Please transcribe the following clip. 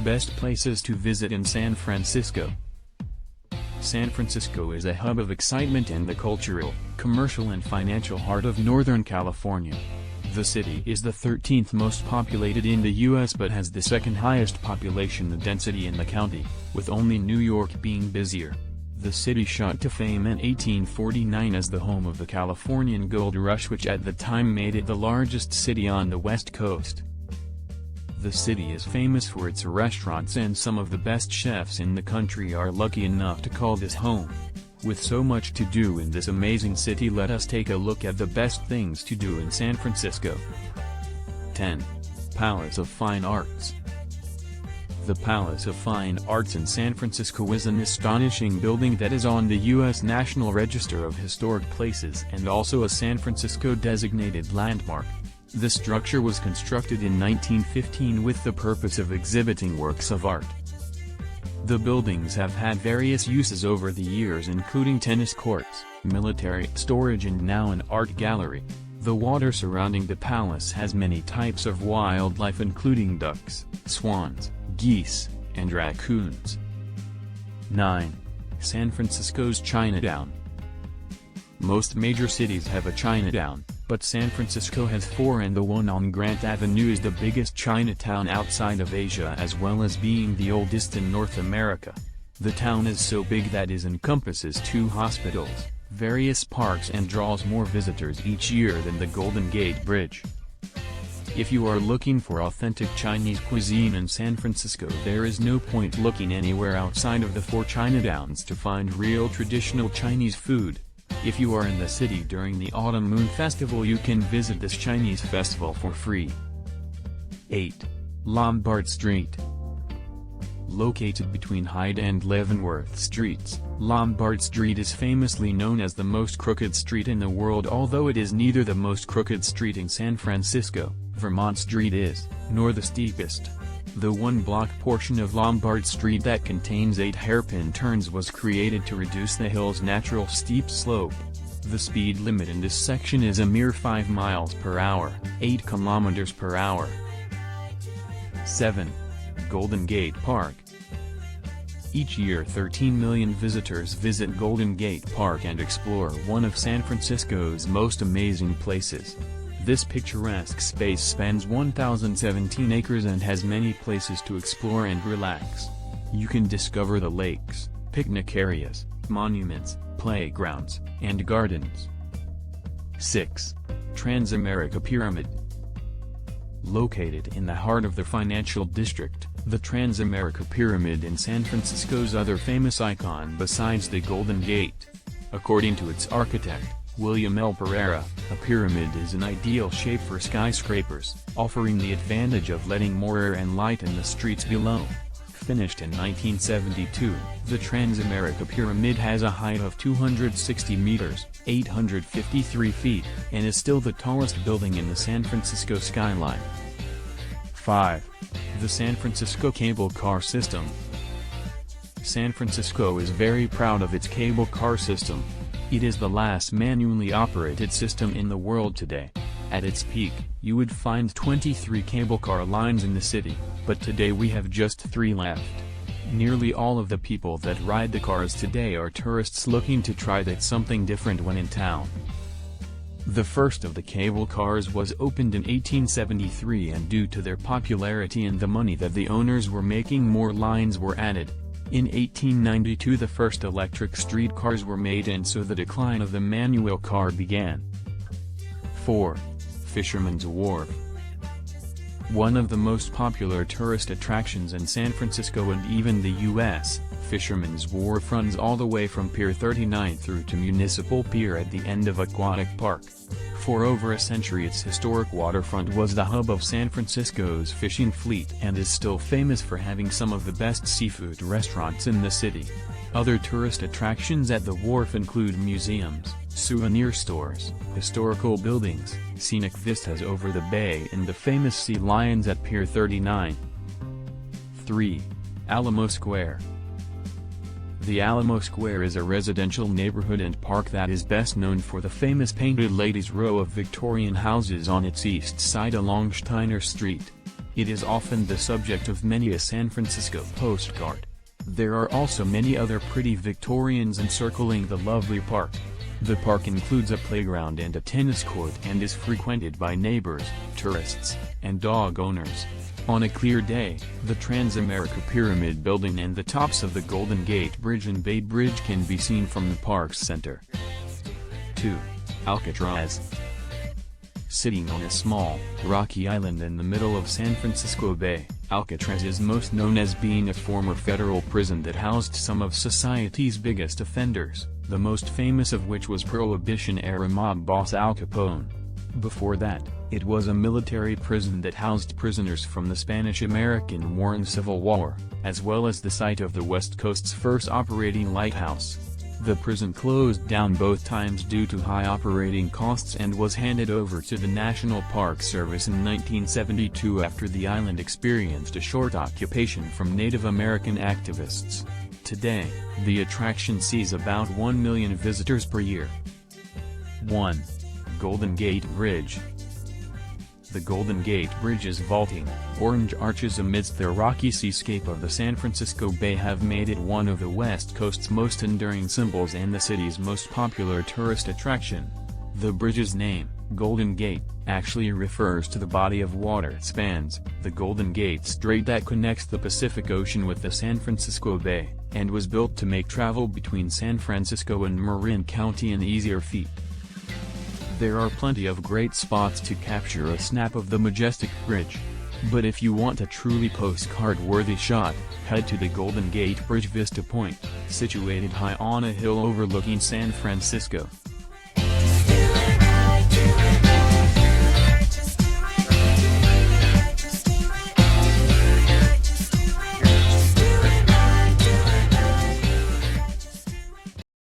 Best places to visit in San Francisco. San Francisco is a hub of excitement and the cultural, commercial and financial heart of Northern California. The city is the 13th most populated in the U.S. but has the second highest population density in the county, with only New York being busier. The city shot to fame in 1849 as the home of the Californian Gold Rush, which at the time made it the largest city on the West Coast. The city is famous for its restaurants, and some of the best chefs in the country are lucky enough to call this home. With so much to do in this amazing city, let us take a look at the best things to do in San Francisco. 10. Palace of Fine Arts. The Palace of Fine Arts in San Francisco is an astonishing building that is on the U.S. National Register of Historic Places and also a San Francisco designated landmark. The structure was constructed in 1915 with the purpose of exhibiting works of art. The buildings have had various uses over the years, including tennis courts, military storage and now an art gallery. The water surrounding the palace has many types of wildlife, including ducks, swans, geese, and raccoons. 9. San Francisco's Chinatown. Most major cities have a Chinatown, but San Francisco has 4, and the one on Grant Avenue is the biggest Chinatown outside of Asia, as well as being the oldest in North America. The town is so big that it encompasses 2 hospitals, various parks, and draws more visitors each year than the Golden Gate Bridge. If you are looking for authentic Chinese cuisine in San Francisco, there is no point looking anywhere outside of the 4 Chinatowns to find real traditional Chinese food. If you are in the city during the Autumn Moon Festival, you can visit this Chinese festival for free. 8. Lombard Street. Located between Hyde and Leavenworth Streets, Lombard Street is famously known as the most crooked street in the world, although it is neither the most crooked street in San Francisco, Vermont Street is, nor the steepest. The one-block portion of Lombard Street that contains 8 hairpin turns was created to reduce the hill's natural steep slope. The speed limit in this section is a mere 5 miles per hour, 8 kilometers per hour. 7. Golden Gate Park. Each year 13 million visitors visit Golden Gate Park and explore one of San Francisco's most amazing places. This picturesque space spans 1,017 acres and has many places to explore and relax. You can discover the lakes, picnic areas, monuments, playgrounds, and gardens. 6. Transamerica Pyramid. Located in the heart of the financial district, the Transamerica Pyramid in San Francisco's other famous icon besides the Golden Gate. According to its architect, William L. Pereira, a pyramid is an ideal shape for skyscrapers, offering the advantage of letting more air and light in the streets below. Finished in 1972, the Transamerica Pyramid has a height of 260 meters, 853 feet, and is still the tallest building in the San Francisco skyline. 5. The San Francisco Cable Car System. San Francisco is very proud of its cable car system. It is the last manually operated system in the world today. At its peak, you would find 23 cable car lines in the city, but today we have just 3 left. Nearly all of the people that ride the cars today are tourists looking to try that something different when in town. The first of the cable cars was opened in 1873, and due to their popularity and the money that the owners were making, more lines were added. In 1892 the first electric streetcars were made, and so the decline of the manual car began. 4. Fisherman's Wharf. One of the most popular tourist attractions in San Francisco and even the U.S., Fisherman's Wharf runs all the way from Pier 39 through to Municipal Pier at the end of Aquatic Park. For over a century its historic waterfront was the hub of San Francisco's fishing fleet and is still famous for having some of the best seafood restaurants in the city. Other tourist attractions at the wharf include museums, souvenir stores, historical buildings, scenic vistas over the bay, and the famous sea lions at Pier 39. 3. Alamo Square. The Alamo Square is a residential neighborhood and park that is best known for the famous Painted Ladies row of Victorian houses on its east side along Steiner Street. It is often the subject of many a San Francisco postcard. There are also many other pretty Victorians encircling the lovely park. The park includes a playground and a tennis court and is frequented by neighbors, tourists, and dog owners. On a clear day, the Transamerica Pyramid building and the tops of the Golden Gate Bridge and Bay Bridge can be seen from the park's center. 2. Alcatraz. Sitting on a small, rocky island in the middle of San Francisco Bay, Alcatraz is most known as being a former federal prison that housed some of society's biggest offenders, the most famous of which was Prohibition-era mob boss Al Capone. Before that, it was a military prison that housed prisoners from the Spanish-American War and Civil War, as well as the site of the West Coast's first operating lighthouse. The prison closed down both times due to high operating costs and was handed over to the National Park Service in 1972 after the island experienced a short occupation from Native American activists. Today, the attraction sees about 1 million visitors per year. 1. Golden Gate Bridge. The Golden Gate Bridge's vaulting, orange arches amidst the rocky seascape of the San Francisco Bay have made it one of the West Coast's most enduring symbols and the city's most popular tourist attraction. The bridge's name, Golden Gate, actually refers to the body of water it spans, the Golden Gate Strait that connects the Pacific Ocean with the San Francisco Bay, and was built to make travel between San Francisco and Marin County an easier feat. There are plenty of great spots to capture a snap of the majestic bridge. But if you want a truly postcard-worthy shot, head to the Golden Gate Bridge Vista Point, situated high on a hill overlooking San Francisco.